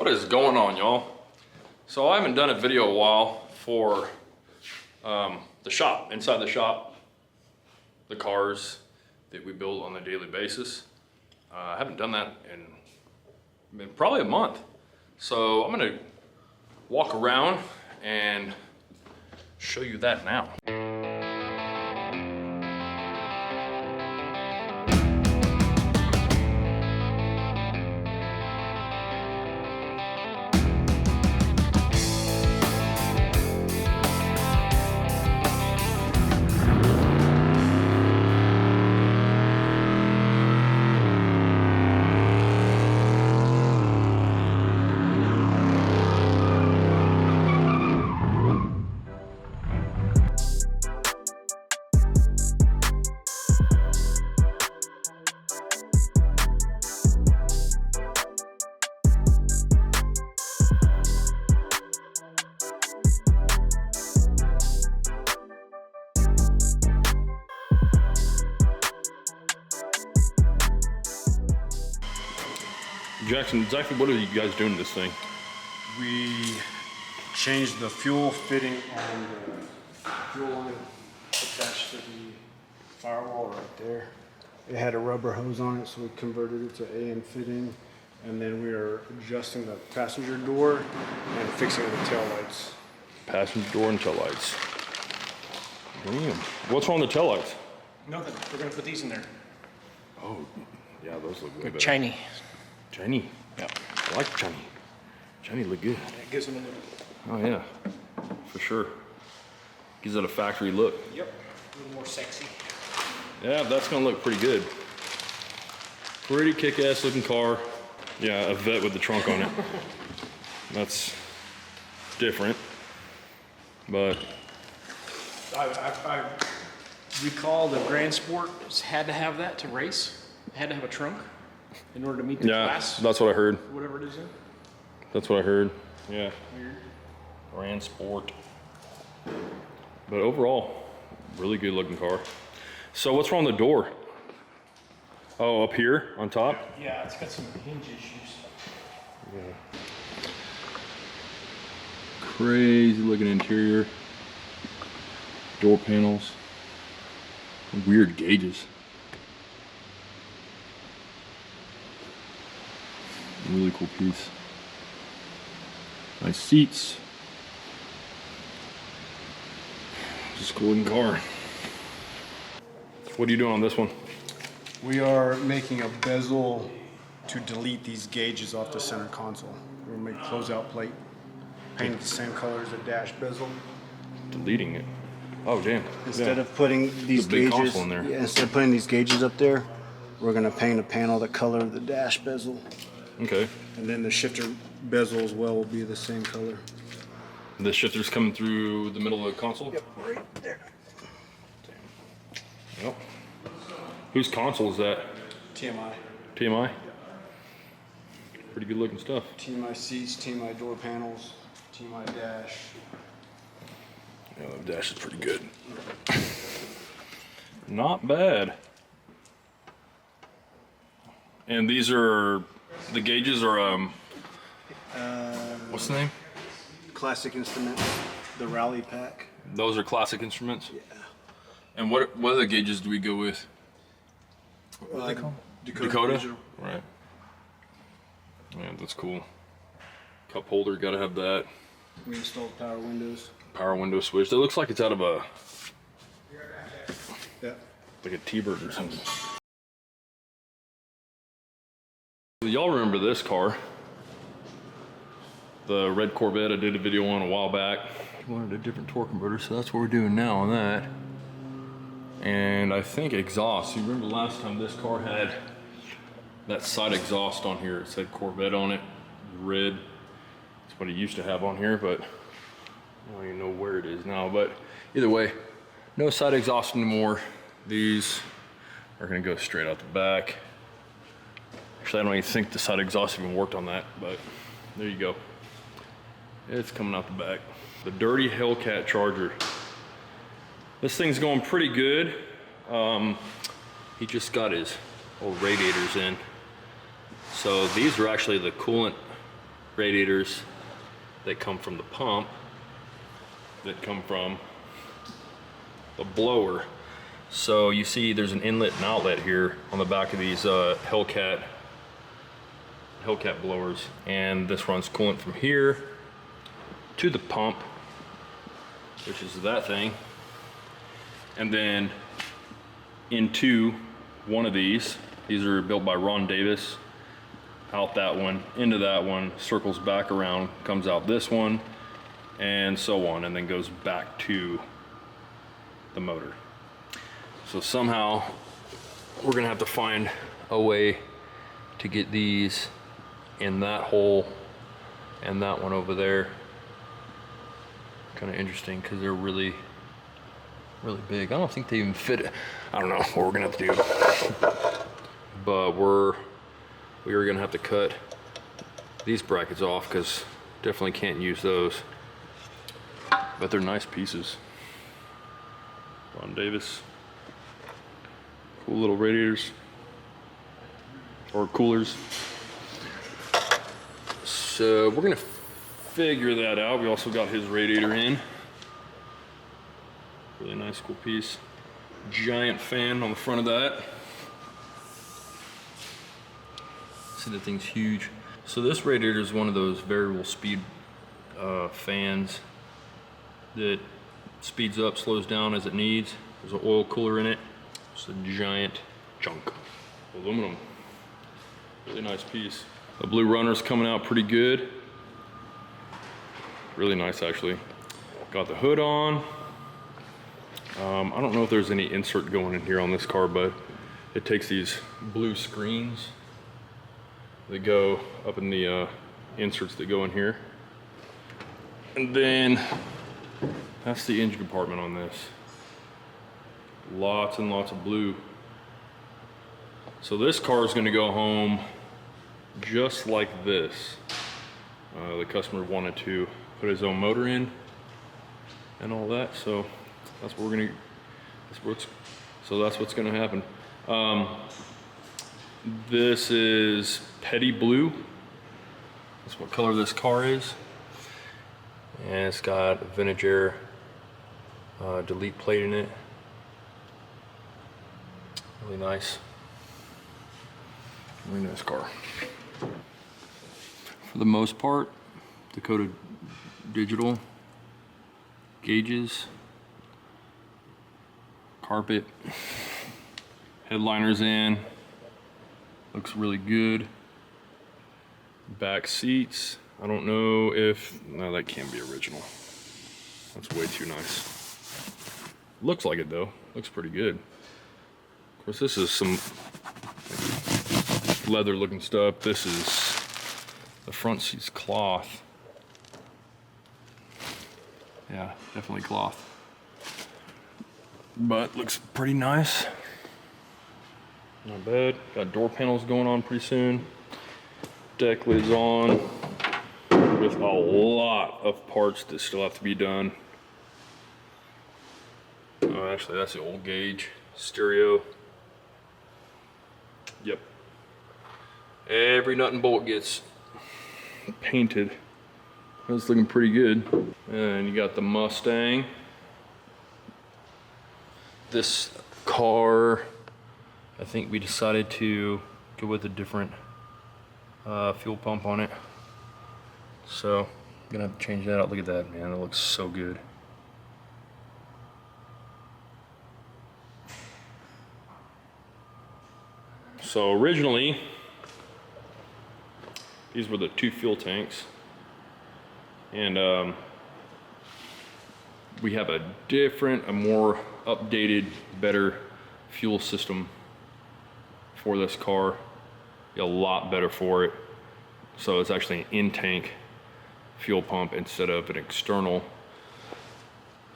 What is going on, y'all? So I haven't done a video in a while for the shop, inside the shop, the cars that we build on a daily basis. I haven't done that in probably a month. So I'm gonna walk around and show you that now. Jackson, exactly what are you guys doing to this thing? We changed the fuel fitting on the fuel line attached to the firewall right there. It had a rubber hose on it, so we converted it to AM fitting. And then we are adjusting the passenger door and fixing the tail lights. Passenger door and tail lights. Damn. What's wrong with the tail lights? Nothing. We're gonna put these in there. Oh, yeah, those look good. Shiny. Shiny. Yeah. I like shiny. Shiny look good. It gives them a look. Oh yeah, for sure. Gives it a factory look. Yep. A little more sexy. Yeah, that's gonna look pretty good. Pretty kick-ass looking car. Yeah, a vet with the trunk on it. That's different, but I recall the Grand Sport had to have that to race. It had to have a trunk in order to meet the class. That's what I heard. Whatever it is in. That's what I heard. Yeah. Weird. Grand Sport. But overall, really good looking car. So what's wrong with the door? Oh, up here on top? Yeah, it's got some hinge issues. Yeah. Crazy looking interior. Door panels. Weird gauges. Really cool piece. Nice seats. Just a cool looking car. What are you doing on this one? We are making a bezel to delete these gauges off the center console. We're gonna make a closeout plate, paint it the same color as the dash bezel. Deleting it. Oh damn. Instead of putting these big gauges, console in there. Yeah, instead of putting these gauges up there, we're gonna paint a panel the color of the dash bezel. Okay. And then the shifter bezel as well will be the same color. The shifter's coming through the middle of the console? Yep, right there. Damn. Yep. Whose console is that? TMI. TMI? Pretty good looking stuff. TMI seats, TMI door panels, TMI dash. Yeah, the dash is pretty good. Not bad. And these are, the gauges are, what's the name? Classic Instruments, the Rally Pack. Those are Classic Instruments? Yeah. And what other gauges do we go with? What are they called? Dakota? Digital. Right. Yeah, that's cool. Cup holder, gotta have that. We installed power windows. Power window switch. That looks like it's out of a, Yeah. like a T-Bird or something. Y'all remember this car? The red Corvette I did a video on a while back. I wanted a different torque converter, so that's what we're doing now on that. And I think exhaust. You remember last time this car had that side exhaust on here. It said Corvette on it, red. That's what it used to have on here, but I don't even know where it is now. But either way, no side exhaust anymore. These are gonna go straight out the back. Actually, I don't even think the side exhaust even worked on that, but there you go. It's coming out the back. The dirty Hellcat Charger. This thing's going pretty good. He just got his old radiators in. So these are actually the coolant radiators that come from the pump that come from the blower. So you see there's an inlet and outlet here on the back of these Hellcat blowers, and this runs coolant from here to the pump, which is that thing, and then into one of these. These are built by Ron Davis. Out that one, into that one, circles back around, comes out this one, and so on, and then goes back to the motor. So somehow we're gonna have to find a way to get these in that hole and that one over there. Kind of interesting because they're really big. I don't think they even fit it. I don't know what we're gonna have to do, but we are gonna have to cut these brackets off because definitely can't use those. But they're nice pieces. Ron Davis. Cool little radiators. Or coolers. So we're gonna figure that out. We also got his radiator in. Really nice, cool piece. Giant fan on the front of that. See, the thing's huge. So this radiator is one of those variable speed fans that speeds up, slows down as it needs. There's an oil cooler in it. It's a giant chunk. Aluminum. Really nice piece. The blue runner's coming out pretty good. Really nice, actually. Got the hood on. I don't know if there's any insert going in here on this car, but it takes these blue screens that go up in the inserts that go in here. And then that's the engine compartment on this. Lots and lots of blue. So this car is gonna go home just like this. The customer wanted to put his own motor in and all that, so that's what we're gonna, that's what's gonna happen. This is petty blue. That's what color this car is. And it's got a vintage air delete plate in it. Really nice. Really nice car. For the most part, Dakota digital gauges, carpet, headliners in, looks really good. Back seats, I don't know if, no, that can't be original. That's way too nice. Looks like it though, looks pretty good. Of course, this is some leather looking stuff. This is, the front seat's cloth. Yeah, definitely cloth. But looks pretty nice. Not bad. Got door panels going on pretty soon. Deck lids on with a lot of parts that still have to be done. Oh, actually, that's the old gauge. Stereo. Yep. Every nut and bolt gets painted. That's looking pretty good. And you got the Mustang. This car, I think we decided to go with a different fuel pump on it. So I'm gonna have to change that out. Look at that, man, it looks so good. So originally, these were the two fuel tanks. And we have a different, a more updated, better fuel system for this car. A lot better for it. So it's actually an in-tank fuel pump instead of an external.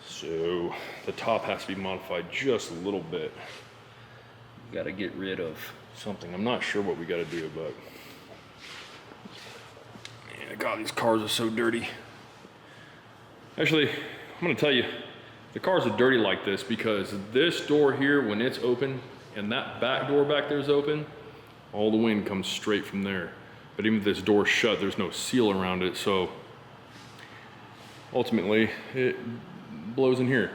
So the top has to be modified just a little bit. Got to get rid of something. I'm not sure what we got to do, but man, God, these cars are so dirty. Actually, I'm gonna tell you, the cars are dirty like this because this door here, when it's open, and that back door back there is open, all the wind comes straight from there. But even if this door's shut, there's no seal around it, so ultimately it blows in here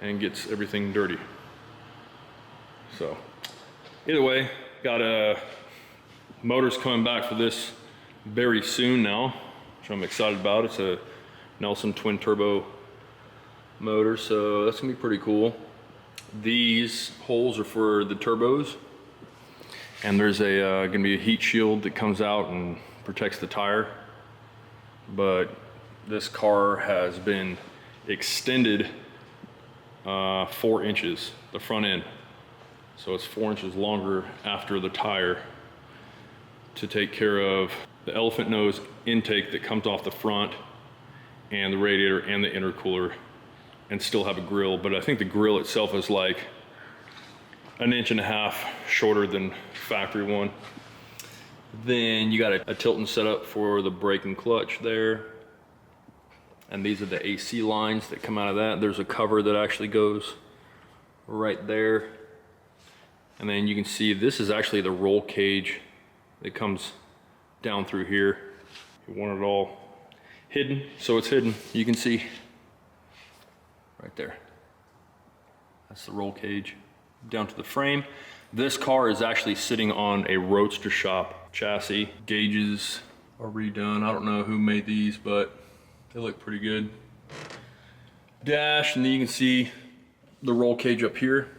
and gets everything dirty. So either way, got motors coming back for this very soon now, which I'm excited about. It's a Nelson twin turbo motor, so that's gonna be pretty cool. These holes are for the turbos, and there's a gonna be a heat shield that comes out and protects the tire. But this car has been extended 4 inches, the front end. So it's 4 inches longer after the tire to take care of the elephant nose intake that comes off the front and the radiator and the intercooler, and still have a grill. But I think the grill itself is like 1.5 inches shorter than factory one. Then you got a Tilton setup for the brake and clutch there. And these are the AC lines that come out of that. There's a cover that actually goes right there. And then you can see this is actually the roll cage that comes down through here. You want it all hidden, so it's hidden. You can see right there. That's the roll cage down to the frame. This car is actually sitting on a Roadster Shop chassis. Gauges are redone. I don't know who made these, but they look pretty good. Dash, and then you can see the roll cage up here.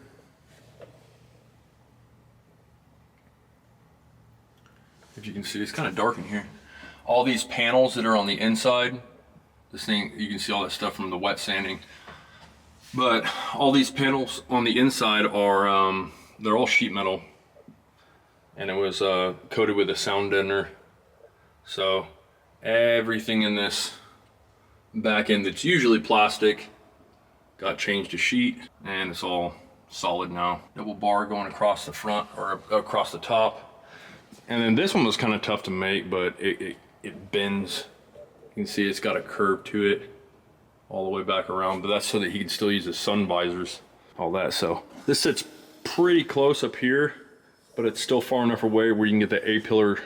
As you can see, it's kind of dark in here. All these panels that are on the inside, this thing, you can see all that stuff from the wet sanding. But all these panels on the inside are, they're all sheet metal. And it was coated with a sound deadener. So everything in this back end that's usually plastic got changed to sheet, and it's all solid now. Double bar going across the front, or across the top. And then this one was kind of tough to make, but it bends. You can see it's got a curve to it all the way back around, but that's so that he can still use his sun visors, all that. So this sits pretty close up here, but it's still far enough away where you can get the A-pillar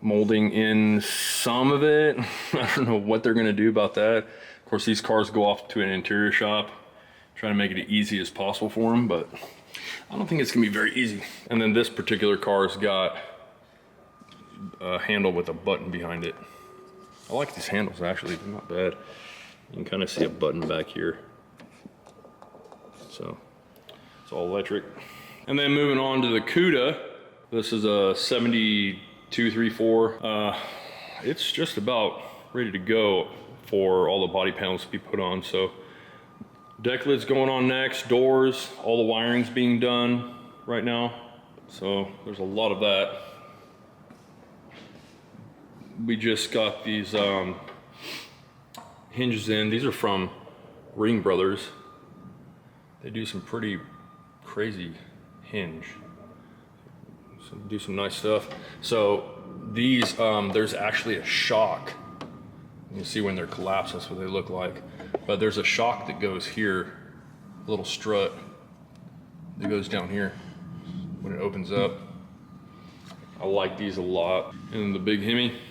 molding in some of it. I don't know what they're gonna do about that. Of course, these cars go off to an interior shop, trying to make it as easy as possible for them, but I don't think it's gonna be very easy. And then this particular car's got a handle with a button behind it. I like these handles actually, they're not bad. You can kind of see a button back here. So it's all electric. And then moving on to the Cuda. This is a 7234. It's just about ready to go for all the body panels to be put on. So deck lid's going on next, doors, all the wiring's being done right now. So there's a lot of that. We just got these hinges in. These are from Ring Brothers. They do some pretty crazy hinge. So do some nice stuff. So these, there's actually a shock. You can see when they're collapsed, that's what they look like. But there's a shock that goes here, a little strut that goes down here when it opens up. I like these a lot. And the big Hemi.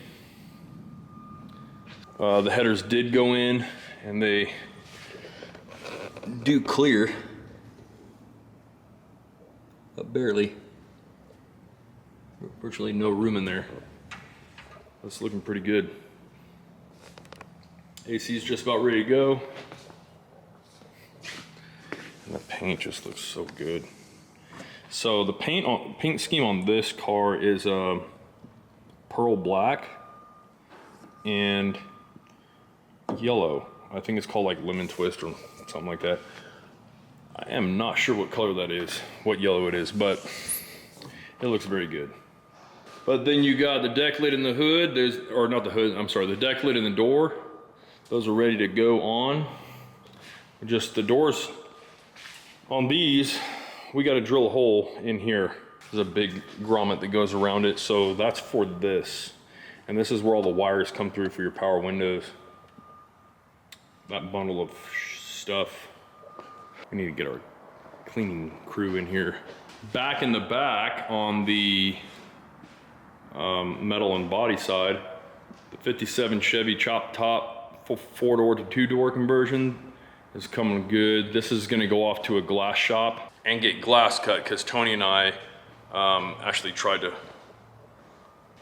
The headers did go in, and they do clear, but barely. Virtually no room in there. That's looking pretty good. AC is just about ready to go. And the paint just looks so good. So the paint scheme on this car is pearl black and yellow. I think it's called like lemon twist or something like that. I am not sure what color that is, what yellow it is, but it looks very good. But then you got the deck lid and the hood. Or not the hood, I'm sorry, the deck lid and the door. Those are ready to go on. Just the doors on these, we got to drill a hole in here. There's a big grommet that goes around it, so that's for this. And this is where all the wires come through for your power windows. That bundle of stuff. We need to get our cleaning crew in here. Back in the back on the metal and body side. The 57 Chevy Chop top 4-door to 2-door conversion is coming good. This is gonna go off to a glass shop and get glass cut, because Tony and I actually tried to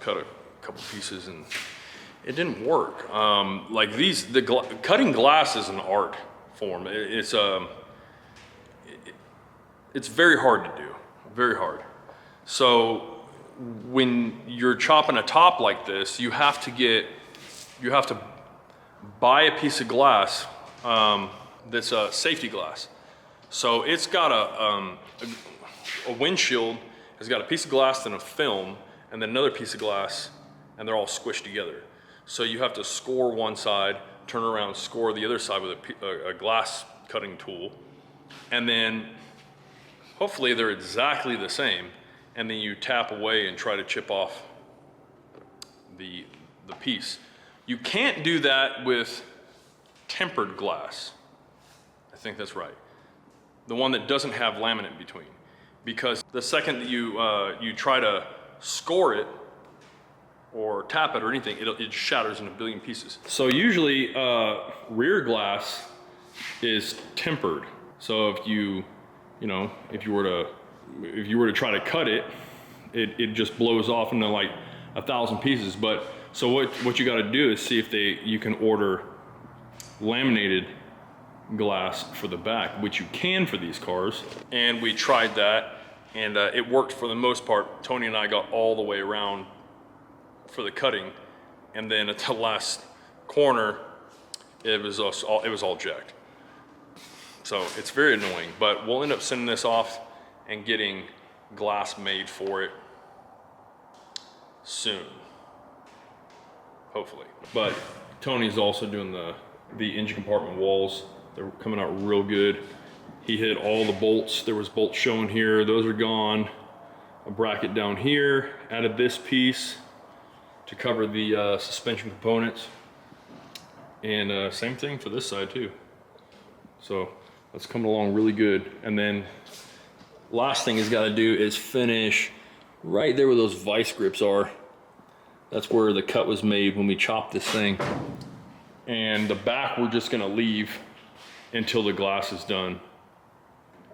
cut a couple pieces and it didn't work. Like these, cutting glass is an art form. It's very hard to do, very hard. So when you're chopping a top like this, you have to buy a piece of glass that's a safety glass. So it's got a windshield has got a piece of glass and a film, and then another piece of glass, and they're all squished together. So you have to score one side, turn around, score the other side with a glass cutting tool, and then hopefully they're exactly the same, and then you tap away and try to chip off the piece. You can't do that with tempered glass. I think that's right. The one that doesn't have laminate between. Because the second that you try to score it or tap it or anything, it shatters in a billion pieces. So usually rear glass is tempered. So if you were to try to cut it, it just blows off into like 1,000 pieces. But so what you got to do is see if you can order laminated glass for the back, which you can for these cars. And we tried that, and it worked for the most part. Tony and I got all the way around for the cutting, and then at the last corner, it was all jacked. So it's very annoying, but we'll end up sending this off and getting glass made for it soon, hopefully. But Tony's also doing the engine compartment walls. They're coming out real good. He hit all the bolts. There was bolts showing here. Those are gone. A bracket down here. Added this piece to cover the suspension components. And same thing for this side too. So that's coming along really good. And then last thing he's got to do is finish right there where those vice grips are. That's where the cut was made when we chopped this thing. And the back we're just gonna leave until the glass is done.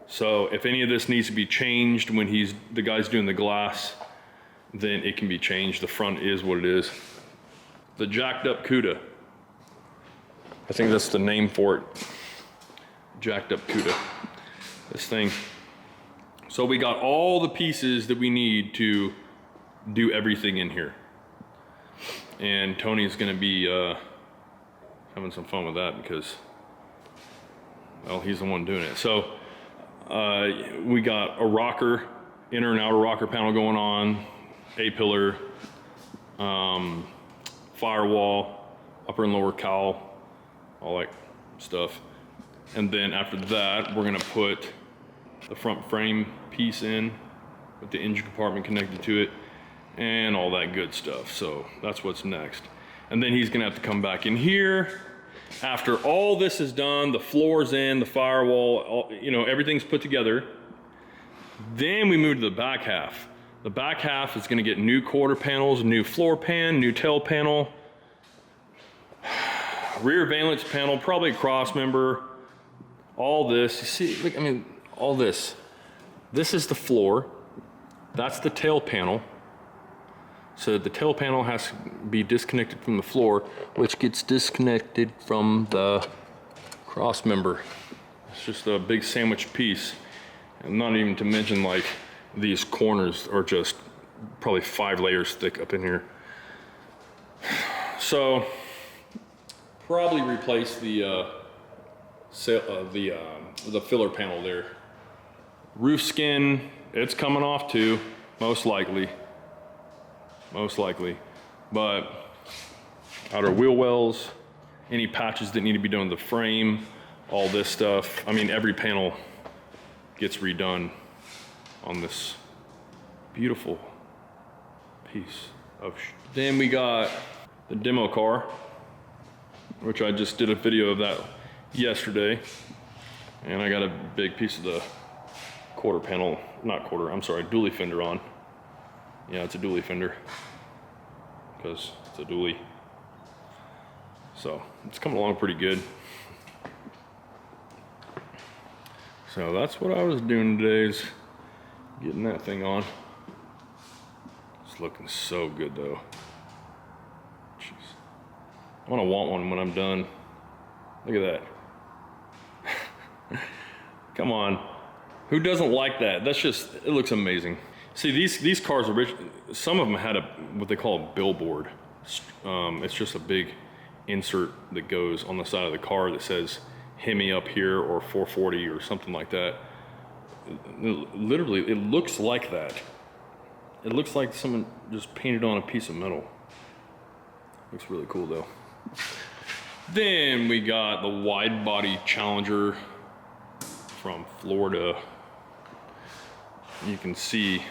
So if any of this needs to be changed when the guy's doing the glass, then it can be changed. The front is what it is. The jacked up Cuda. I think that's the name for it. Jacked up Cuda. This thing. So we got all the pieces that we need to do everything in here. And Tony's gonna be having some fun with that because, well, he's the one doing it. So we got a rocker, inner and outer rocker panel going on, A-pillar, firewall, upper and lower cowl, all that stuff. And then after that, we're gonna put the front frame piece in with the engine compartment connected to it and all that good stuff. So that's what's next. And then he's gonna have to come back in here. After all this is done, the floor's in, the firewall, everything's put together. Then we move to the back half. The back half is gonna get new quarter panels, new floor pan, new tail panel, rear valence panel, probably a cross member, all this. You see, look, all this. This is the floor. That's the tail panel. So the tail panel has to be disconnected from the floor, which gets disconnected from the cross member. It's just a big sandwich piece. And not even to mention, like, these corners are just probably 5 layers thick up in here. So probably replace the filler panel there. Roof skin, it's coming off too, most likely. But outer wheel wells, any patches that need to be done to the frame, all this stuff. Every panel gets redone on this beautiful piece of Then we got the demo car, which I just did a video of that yesterday. And I got a big piece of the dually fender on. Yeah, it's a dually fender. because it's a dually. So it's coming along pretty good. So that's what I was doing today, is getting that thing on. It's looking so good though. Jeez. I'm gonna want one when I'm done. Look at that. Come on. Who doesn't like that? That's just, it looks amazing. See, these cars, some of them had what they call a billboard. It's just a big insert that goes on the side of the car that says Hemi up here or 440 or something like that. Literally, it looks like that. It looks like someone just painted on a piece of metal. Looks really cool though. Then we got the wide body Challenger from Florida. You can see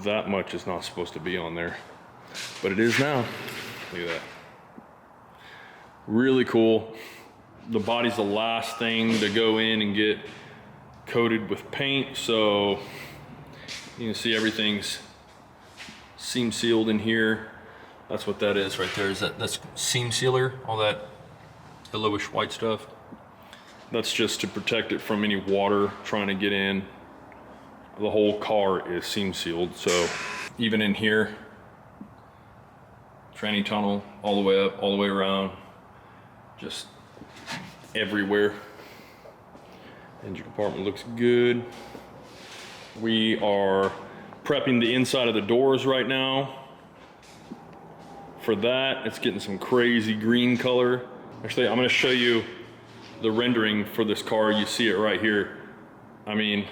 that much is not supposed to be on there, but it is now. Look at that. Really cool. The body's the last thing to go in and get coated with paint, so you can see everything's seam sealed in here. That's what that is right there. That's seam sealer, all that yellowish white stuff. That's just to protect it from any water trying to get in. The whole car is seam sealed, so even in here, tranny tunnel all the way up, all the way around, just everywhere. Engine compartment looks good. We are prepping the inside of the doors right now. For that, it's getting some crazy green color. Actually, I'm gonna show you the rendering for this car. You see it right here. I mean,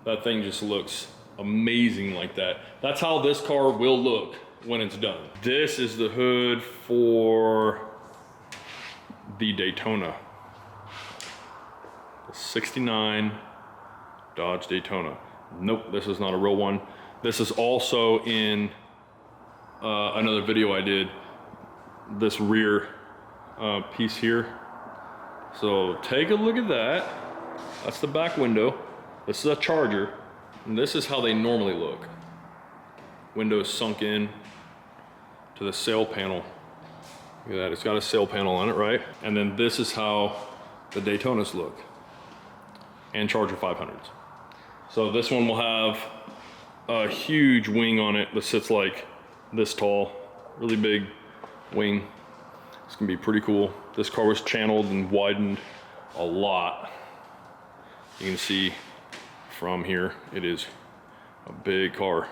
that thing just looks amazing like that. That's how this car will look when it's done. This is the hood for the Daytona. The 69 Dodge Daytona. Nope, this is not a real one. This is also in another video I did, this rear piece here. So take a look at that. That's the back window. This is a Charger, and this is how they normally look. Windows sunk in to the sail panel. Look at that, it's got a sail panel on it, right? And then this is how the Daytonas look, and Charger 500s. So this one will have a huge wing on it that sits like this tall, really big wing. It's gonna be pretty cool. This car was channeled and widened a lot. You can see from here, it is a big car.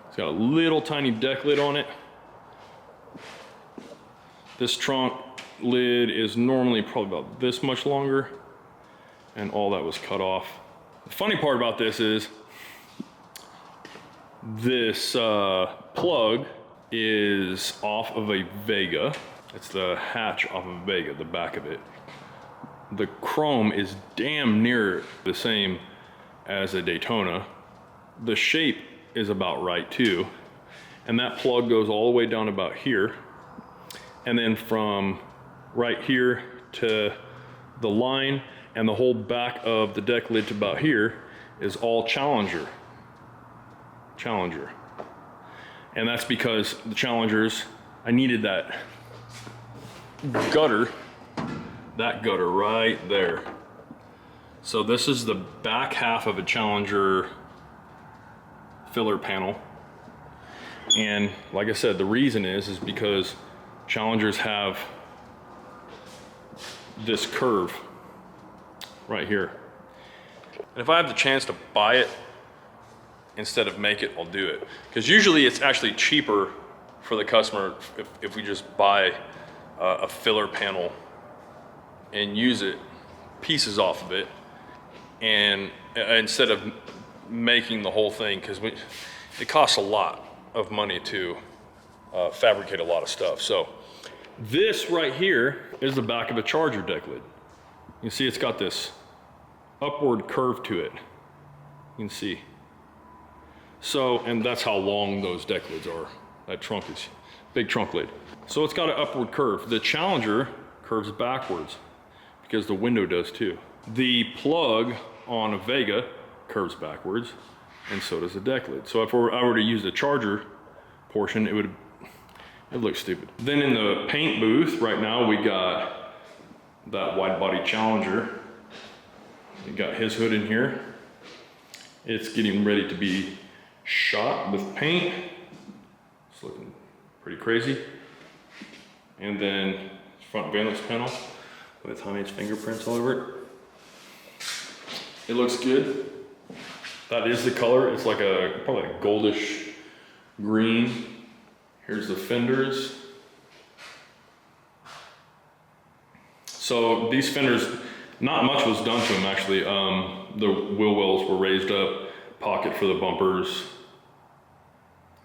It's got a little tiny deck lid on it. This trunk lid is normally probably about this much longer, and all that was cut off. The funny part about this is this plug is off of a Vega. It's the hatch off of a Vega, the back of it. The chrome is damn near the same as a Daytona. The shape is about right too. And that plug goes all the way down about here. And then from right here to the line and the whole back of the deck lid to about here is all Challenger. And that's because the Challengers, I needed that gutter right there. So this is the back half of a Challenger filler panel. And like I said, the reason is because Challengers have this curve right here. And if I have the chance to buy it instead of make it, I'll do it. Because usually it's actually cheaper for the customer if we just buy a filler panel and use it, pieces off of it, and instead of making the whole thing, because it costs a lot of money to fabricate a lot of stuff. So this right here is the back of a Charger deck lid. You can see it's got this upward curve to it. You can see. So, and that's how long those deck lids are. That trunk is big trunk lid. So it's got an upward curve. The Challenger curves backwards because the window does too. The plug on a Vega curves backwards, and so does the deck lid. So if I were to use the Charger portion, it looks stupid. Then in the paint booth right now, we got that wide body Challenger. We got his hood in here. It's getting ready to be shot with paint. It's looking pretty crazy. And then front valence panel with Honey's fingerprints all over it. It looks good. That is the color. It's like probably a goldish green. Here's the fenders. So these fenders, not much was done to them actually. The wheel wells were raised up, pocket for the bumpers,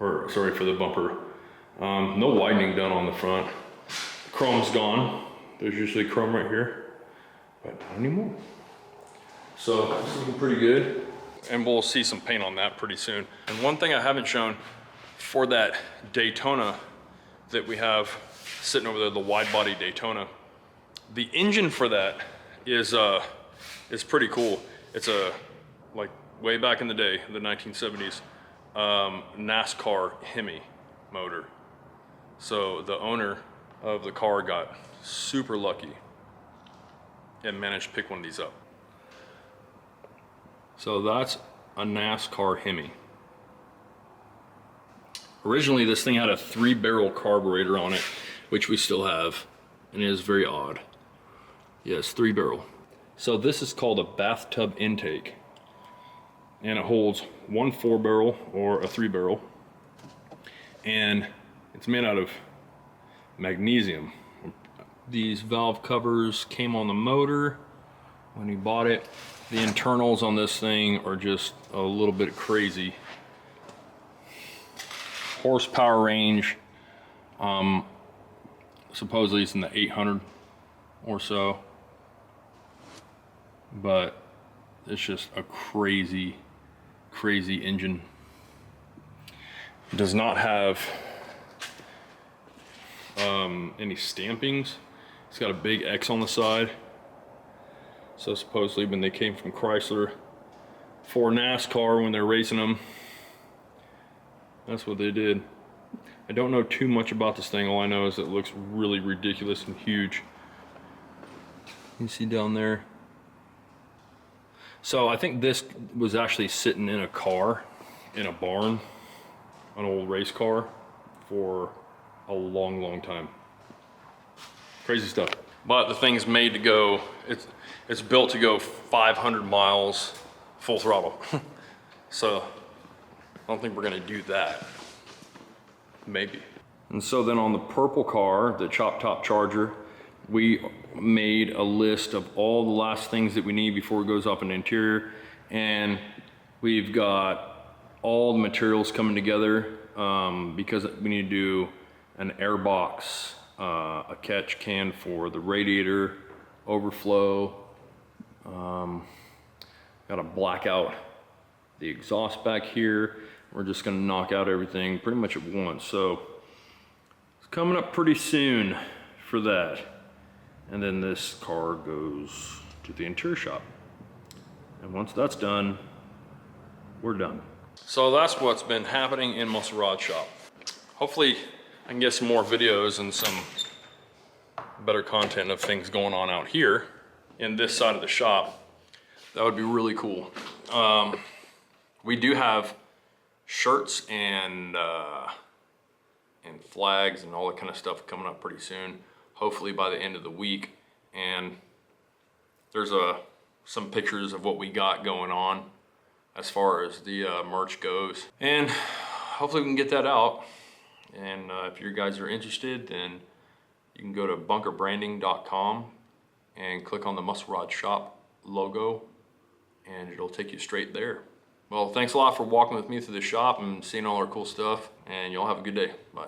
or sorry, for the bumper. No widening done on the front. Chrome's gone. There's usually chrome right here, but not anymore. So it's looking pretty good. And we'll see some paint on that pretty soon. And one thing I haven't shown for that Daytona that we have sitting over there, the wide body Daytona, the engine for that is pretty cool. It's like way back in the day, the 1970s, NASCAR HEMI motor. So the owner of the car got super lucky and managed to pick one of these up. So that's a NASCAR HEMI. Originally this thing had a 3-barrel carburetor on it, which we still have, and it is very odd. Yes, 3-barrel. So this is called a bathtub intake, and it holds one 4-barrel or a 3-barrel, and it's made out of magnesium. These valve covers came on the motor when we bought it. The internals on this thing are just a little bit crazy. Horsepower range, supposedly it's in the 800 or so, but it's just a crazy engine. It does not have any stampings. It's got a big X on the side. So supposedly when they came from Chrysler for NASCAR, when they're racing them, that's what they did. I don't know too much about this thing. All I know is it looks really ridiculous and huge. You see down there. So I think this was actually sitting in a car, in a barn, an old race car, for a long time. Crazy stuff. But the thing's made to go, it's built to go 500 miles full throttle. So I don't think we're gonna do that. Maybe. And so then on the purple car, the Chop Top Charger, we made a list of all the last things that we need before it goes up in the interior. And we've got all the materials coming together because we need to do an air box, a catch can for the radiator overflow. Got to black out the exhaust back here. We're just gonna knock out everything pretty much at once. So it's coming up pretty soon for that. And then this car goes to the interior shop. And once that's done, we're done. So that's what's been happening in Muscle Rod Shop. Hopefully I can get some more videos and some better content of things going on out here in this side of the shop. That would be really cool. We do have shirts and flags and all that kind of stuff coming up pretty soon, hopefully by the end of the week. And there's some pictures of what we got going on as far as the merch goes, and hopefully we can get that out. And if you guys are interested, then you can go to bunkerbranding.com and click on the Muscle Rod Shop logo, and it'll take you straight there. Well, thanks a lot for walking with me through the shop and seeing all our cool stuff, and y'all have a good day. Bye.